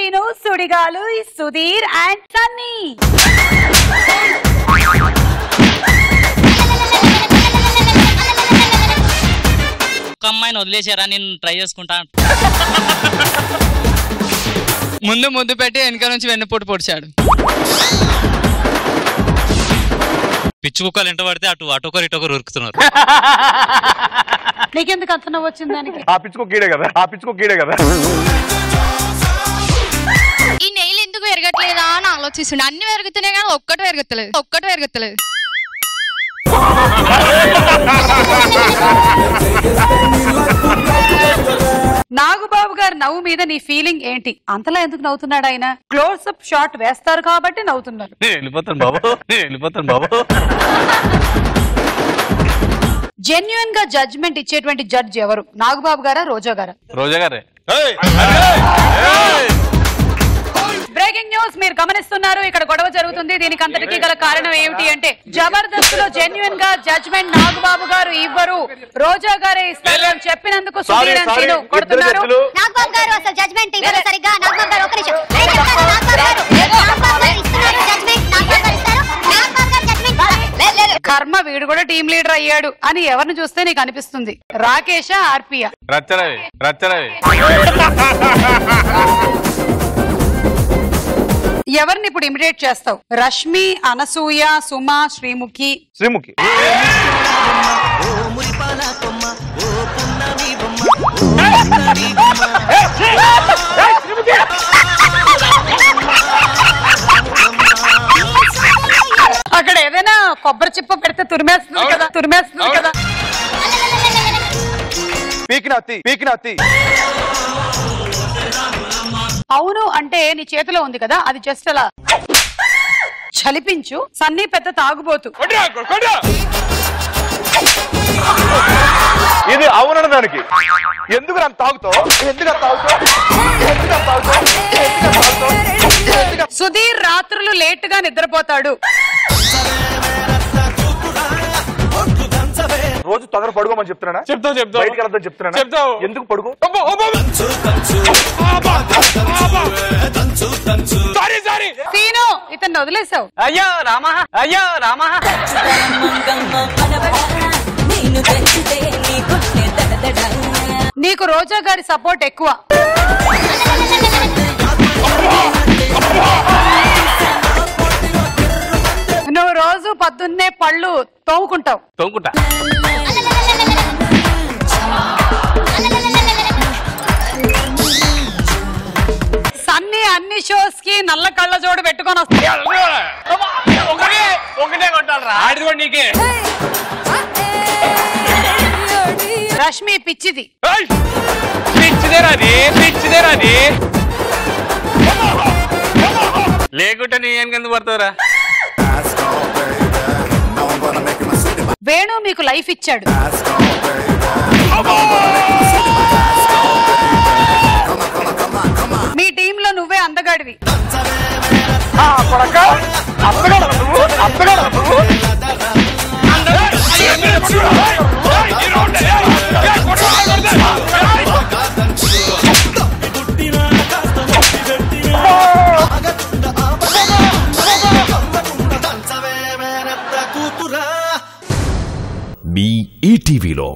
Scene Sudigali Sudheer and Sunny. ఒక అమ్మాయిని వదిలేసారా, నేను ట్రై చేసుకుంటా. ముందు ముద్దు పెట్టి వెనక నుంచి వెన్నుపోటు పొడిచాడు. పిచ్చి కుక్కలు ఎంట పడితే అటొకరు ఇటొకరు ఉరుకుతున్నారు. నీకెందుకు అంత నవ్వు వచ్చింది దానికి? ఆ పిచ్చుకో గీడే కదా. ఈ నెయిల్ ఎందుకు పెరగట్లేదా అని ఆలోచిస్తుండే. అన్ని పెరుగుతున్నాయి కానీ ఒక్కటి పెరగట్లేదు. నాగబాబు గారు నవ్వు మీద నీ ఫీలింగ్ ఏంటి? అంతలా ఎందుకు నవ్వుతున్నాడు ఆయన? క్లోజ్ అప్ షాట్ వేస్తారు కాబట్టి నవ్వుతున్నారు. వెళ్ళిపోతాను బాబు. జెన్యున్ గా జడ్జ్మెంట్ ఇచ్చేటువంటి జడ్జ్ ఎవరు? నాగబాబు గారా, రోజా గారా? రోజా గారే. బ్రేకింగ్ న్యూస్ మీరు గమనిస్తున్నారు. ఇక్కడ గొడవ జరుగుతుంది. దీనికి అంతటికీ గల కారణం ఏమిటి అంటే, జబర్దస్త్ లో జెన్యున్ గా జడ్జ్మెంట్ నాగబాబు గారు ఇవ్వరు, రోజా గారే ఇస్తారు అని చెప్పినందుకు సుధీర్ అండ్ సీను కొడుతున్నారు. నాగబాబు గారు అసలు జడ్జ్మెంట్ ఇవ్వరు సరిగ్గా. నాగబాబు గారు ఒక నిమిషం. నాగబాబు గారు ఇస్తున్నారు జడ్జ్మెంట్. నాగబాబు గారు ఇస్తారు. నాగబాబు గారు జడ్జ్మెంట్. కర్మ వీడు కూడా టీం లీడర్ అయ్యాడు అని ఎవరిని చూస్తే నీకు అనిపిస్తుంది? రాకేషా, ఆర్పియా? రచ్చరవి. ఎవరిని ఇప్పుడు ఇమిటేట్ చేస్తావు? రష్మి, అనసూయ, సుమ, శ్రీముఖి. అక్కడ ఏదైనా కొబ్బరి చిప్ప పెడితే తురిమేస్తుంది కదా. పీకినాతి. అవును అంటే నీ చేతిలో ఉంది కదా, అది జస్ట్ అలా చలిపించు. సన్నీ పెద్ద తాగుబోతు. ఇది అవునన్న దానికి ఎందుకు నన్ను తాగుతావు? సుధీర్ రాత్రులు లేట్ గా నిద్రపోతాడు. రోజు తొందర పడుకోమని చెప్తున్నా. చెప్తావు బయటికి వెళ్తాను చెప్తున్నా. ఎందుకు పడుకో? సీను ఇతన్ని వదిలేసావు. అయ్యో రామా. నీకు రోజా గారి సపోర్ట్ ఎక్కువ. నువ్వు రోజు పొద్దున్నే పళ్ళు తోముకుంటావు. సన్నీ అన్ని షోస్ కి నల్ల కళ్ళ జోడు పెట్టుకొని వస్తాడు. రష్మి పిచ్చిది. లేకుంటే నీ ఎందుకు పడతావురా? వేణు మీకు లైఫ్ ఇచ్చాడు. మీ టీమ్ లో నువ్వే అందగాడివి. మీ ఈటీవీలో